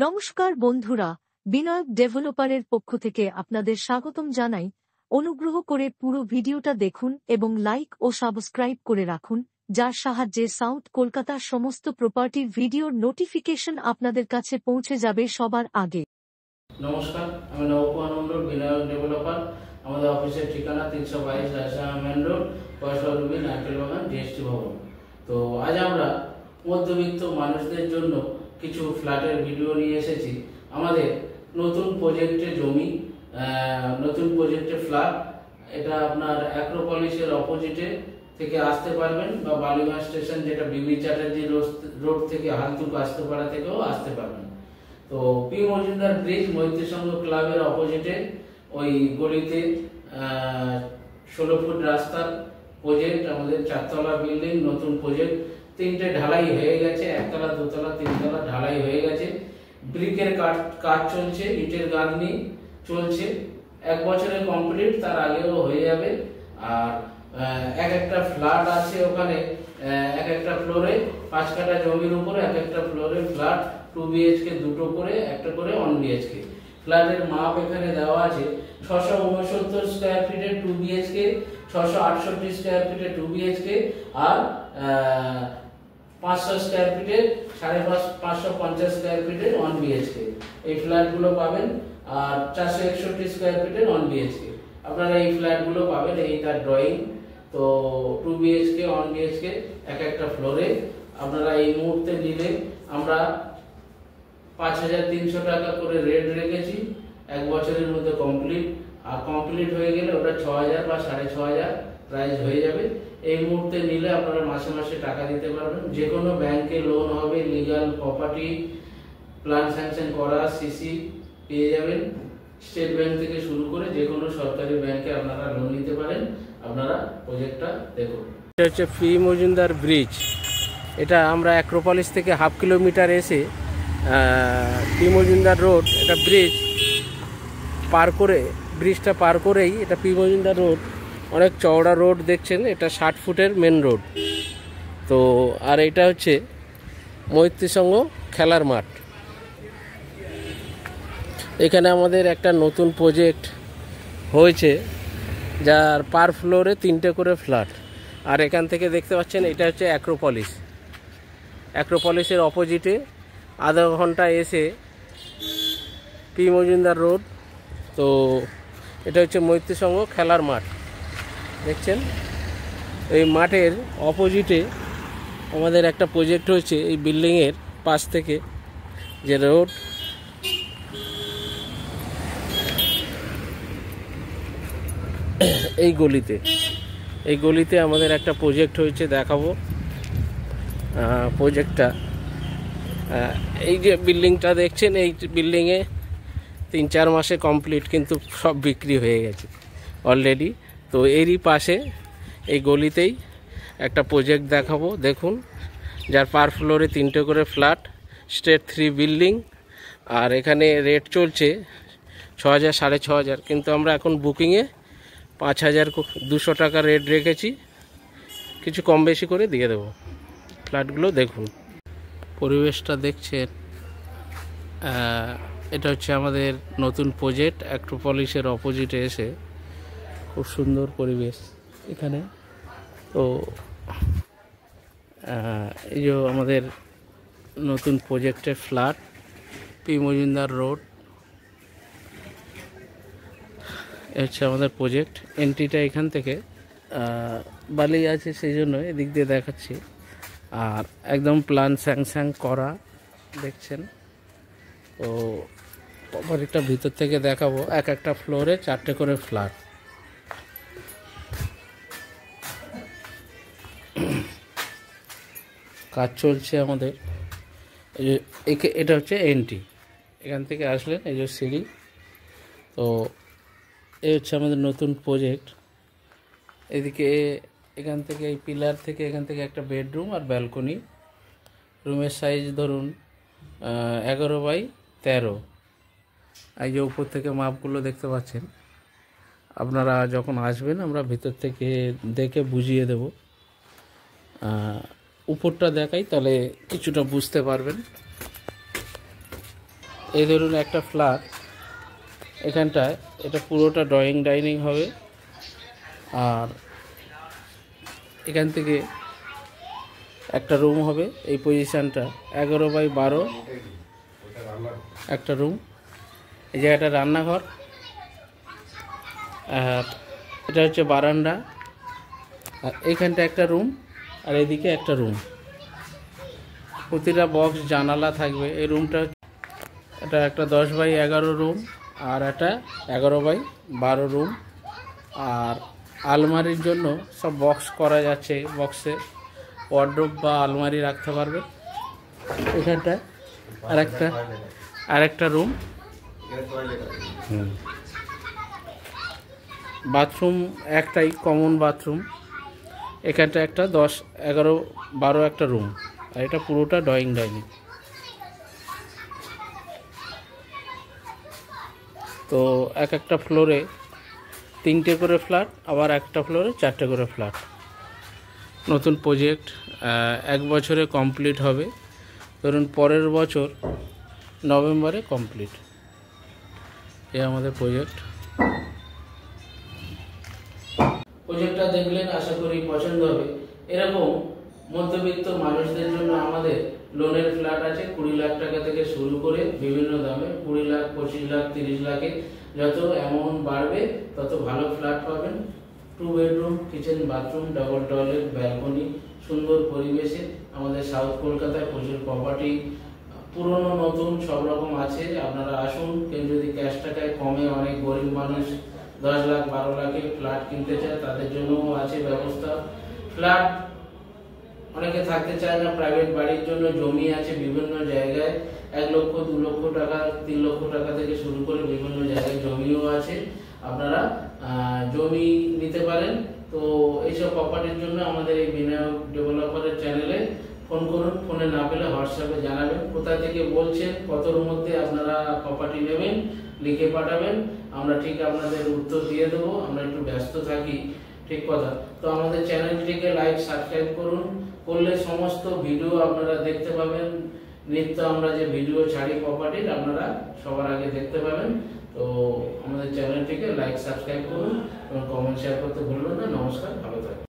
নমস্কার বন্ধুরা, বিনায়ক ডেভেলপারের পক্ষ থেকে আপনাদের স্বাগতম জানাই। অনুগ্রহ করে পুরো ভিডিওটা দেখুন এবং লাইক ও সাবস্ক্রাইব করে রাখুন, যার সাহায্যে সাউথ কলকাতার সমস্ত প্রপার্টির ভিডিওর নোটিফিকেশন আপনাদের কাছে পৌঁছে যাবে সবার আগে। নমস্কার, আমি নবকুমার মন্ডল, বিনায়ক ডেভেলপার। আমাদের অফিসের ঠিকানা 322 রাজশাহী মেন রোড, পয়সারুবি, নারকেল বাগান, জিএসটি ভবন। তো আজ আমরা মধ্যবিত্ত মানুষদের জন্য কিছু ফ্ল্যাটের ভিডিও নিয়ে এসেছি। আমাদের নতুন প্রজেক্টে জমি, নতুন প্রজেক্টে ফ্ল্যাট। এটা আপনার অ্যাক্রোপলিসের অপোজিটে থেকে আসতে পারবেন, বা বালিগঞ্জ স্টেশন, যেটা বিবি চ্যাটার্জি রোড থেকে হালতুক আসতেপাড়া থেকেও আসতে পারবেন। তো পি মজুমদার ব্রিজ মৈত্রী সংঘ ক্লাবের অপোজিটে ওই গলিতে 16 ফুট রাস্তার প্রজেক্ট, আমাদের 4 তলা বিল্ডিং, নতুন প্রজেক্ট। 3টে ঢালাই হয়ে গেছে, 1 তলা 2 তলা 3 তলা ঢালাই হয়ে গেছে। ব্রিকের কাজ চলছে, ইটের গাঁথনি চলছে। 1 বছরে কমপ্লিট, তার আগেও হয়ে যাবে। আর এক একটা ফ্ল্যাট আছে ওখানে, এক একটা ফ্লোরে 5 কাঠা জমির উপরে এক একটা ফ্লোরে ফ্ল্যাট, 2 বিএইচকে দুটো করে, একটা করে 1 বিএইচকে। ফ্ল্যাটের মাপ এখানে দেওয়া আছে। 669 স্কয়ার ফিটের 2 বিএইচকে, 668 স্কয়ার ফিটের 2 বিএইচকে, আর 500 স্কয়ার ফিটের 550 স্কয়ার ফিটের 1 বিএইচকে। এই ফ্ল্যাটগুলো পাবেন। আর 461 স্কয়ার ফিটের 1 বিএইচকে আপনারা এই ফ্ল্যাটগুলো পাবেন। এই তার ড্রয়িং। তো 2 বিএইচকে 1 বিএইচকে এক একটা ফ্লোরে আপনারা এই মুহূর্তে নিলে আমরা 5300 টাকা করে রেট রেখেছি। 1 বছরের মধ্যে কমপ্লিট, আর কমপ্লিট হয়ে গেলে ওটা 6000 বা 6500 প্রাইস হয়ে যাবে। এই মুহূর্তে নিলে আপনারা মাসে মাসে টাকা দিতে পারবেন। যে কোনো ব্যাংকে লোন হবে, লিগাল প্রপার্টি, প্ল্যান স্যাংশন করা, সিসি পেয়ে যাবেন। স্টেট ব্যাংক থেকে শুরু করে যে কোনো সরকারি ব্যাংকে আপনারা লোন নিতে পারেন। আপনারা প্রজেক্টটা দেখুন। এটা হচ্ছে পি মজুমদার ব্রিজ। এটা আমরা অ্যাক্রোপলিস থেকে 1/2 কিলোমিটার এসে পি মজুমদার রোড, এটা ব্রিজ পার করে, ব্রিজটা পার করেই এটা পি মজুমদার রোড। অনেক চওড়া রোড দেখছেন, এটা 60 ফুটের মেন রোড। তো আর এটা হচ্ছে মৈত্রী সংঘ খেলার মাঠ। এখানে আমাদের একটা নতুন প্রজেক্ট হয়েছে, যার পার ফ্লোরে 3টে করে ফ্ল্যাট। আর এখান থেকে দেখতে পাচ্ছেন এটা হচ্ছে অ্যাক্রোপলিস। অ্যাক্রোপলিসের অপোজিটে আধা ঘন্টা এসে পি মজুমদার রোড। তো এটা হচ্ছে মৈত্রী সংঘ খেলার মাঠ দেখছেন। এই মাঠের অপোজিটে আমাদের একটা প্রজেক্ট হয়েছে। এই বিল্ডিংয়ের পাশ থেকে যে রোড, এই গলিতে আমাদের একটা প্রজেক্ট হয়েছে, দেখাবো প্রজেক্টটা। এই যে বিল্ডিংটা দেখছেন, এই বিল্ডিংয়ে 3-4 মাসে কমপ্লিট, কিন্তু সব বিক্রি হয়ে গেছে অলরেডি। তো এরই পাশে এই গলিতেই একটা প্রজেক্ট দেখাবো, দেখুন, যার পার ফ্লোরে 3টে করে ফ্ল্যাট, স্টেট 3 বিল্ডিং। আর এখানে রেট চলছে 6000 6500, কিন্তু আমরা এখন বুকিংয়ে 5200 টাকা রেট রেখেছি। কিছু কম বেশি করে দিয়ে দেবো। ফ্ল্যাটগুলো দেখুন, পরিবেশটা দেখছেন। এটা হচ্ছে আমাদের নতুন প্রজেক্ট, অ্যাক্রোপলিসের অপোজিটে এসে। খুব সুন্দর পরিবেশ এখানে। তো এই যে আমাদের নতুন প্রজেক্টের ফ্ল্যাট, পি মজুমদার রোড। হচ্ছে আমাদের প্রজেক্ট। এন্ট্রিটা এখান থেকে, বালি আছে সেই জন্য এদিক দিয়ে দেখাচ্ছি। আর একদম প্ল্যান স্যাংশন করা দেখছেন। তো প্রপার্টিটা ভিতর থেকে দেখাবো। এক একটা ফ্লোরে 4টে করে ফ্ল্যাট। কাজ চলছে আমাদের। এটা হচ্ছে এন্ট্রি, এখান থেকে আসলেন এই যে সিঁড়ি। তো এই হচ্ছে আমাদের নতুন প্রজেক্ট। এদিকে এখান থেকে, এই পিলার থেকে, এখান থেকে একটা বেডরুম আর ব্যালকনি। রুমের সাইজ ধরুন 11x13। এই যে উপর থেকে মাপগুলো দেখতে পাচ্ছেন। আপনারা যখন আসবেন আমরা ভিতর থেকে দেখে বুঝিয়ে দেব। উপরটা দেখাই, তাহলে কিছুটা বুঝতে পারবেন। এই ধরুন একটা ফ্ল্যাট, এখানটায় এটা পুরোটা ড্রয়িং ডাইনিং হবে। আর এখান থেকে একটা রুম হবে, এই পজিশানটা 11x12 একটা রুম। এই জায়গাটা রান্নাঘর, আর এটা হচ্ছে বারান্দা, আর এইখানটা একটা রুম, আর এদিকে একটা রুম। প্রতিটা বক্স জানালা থাকবে। এই রুমটা এটা একটা 10x11 রুম, আর একটা 11x12 রুম। আর আলমারির জন্য সব বক্স করা যাচ্ছে, বক্সে ওয়ার্ডরোব বা আলমারি রাখতে পারবে। এখানটায় আরেকটা রুম, বাথরুম একটাই কমন বাথরুম। এখানটা একটা 10, 11, 12 একটা রুম, আর এটা পুরোটা ড্রয়িং ডাইনিং। তো এক একটা ফ্লোরে 3টে করে ফ্ল্যাট, আবার একটা ফ্লোরে 4টে করে ফ্ল্যাট। নতুন প্রজেক্ট 1 বছরে কমপ্লিট হবে, ধরুন পরের বছর নভেম্বরে কমপ্লিট। এই আমাদের প্রজেক্টটা দেখলেন, আশা করি পছন্দ হবে। এরকম মধ্যবিত্ত মানুষদের জন্য আমাদের লোনের ফ্ল্যাট আছে 20 লাখ টাকা থেকে শুরু করে বিভিন্ন দামে, 20 লাখ, 25 লাখ, 30 লাখে। যত অ্যামাউন্ট বাড়বে তত ভালো ফ্ল্যাট পাবেন। 2 bedroom, kitchen, bathroom, double toilet, balcony, সুন্দর পরিবেশে। আমাদের সাউথ কলকাতায় প্রচুর প্রপার্টি, পুরনো নতুন সব রকম আছে। আপনারা আসুন। কেউ যদি ক্যাশ টাকায় কমে, অনেক গরিব মানুষ 10 লাখ 12 লাখে ফ্ল্যাট কিনতে চায়, তাদের জন্যও আছে ব্যবস্থা। ফ্ল্যাট অনেকে থাকতে চায় না, প্রাইভেট বাড়ির জন্য জমি আছে বিভিন্ন জায়গায়, 1 লক্ষ 2 লক্ষ টাকা, 3 লক্ষ টাকা থেকে শুরু করে বিভিন্ন জায়গায় জমিও আছে। আপনারা জমি নিতে পারেন। তো এইসব প্রপার্টির জন্য আমাদের এই বিনায়ক ডেভেলপারের চ্যানেলে ফোন করুন। ফোনে না পেলে হোয়াটসঅ্যাপে জানাবেন কোথা থেকে বলছেন, কতর মধ্যে আপনারা প্রপার্টি নেবেন, লিখে পাঠাবেন। আমরা ঠিক আপনাদের উত্তর দিয়ে দেবো। আমরা একটু ব্যস্ত থাকি, ঠিক কথা। তো আমাদের চ্যানেলটিকে লাইক, সাবস্ক্রাইব করুন, করলে সমস্ত ভিডিও আপনারা দেখতে পাবেন। নিত্য আমরা যে ভিডিও ছাড়ি প্রপার্টির, আপনারা সবার আগে দেখতে পাবেন। তো আমাদের চ্যানেলটিকে লাইক, সাবস্ক্রাইব করুন এবং কমেন্ট শেয়ার করতে ভুলবেন না। নমস্কার, ভালো থাকুন।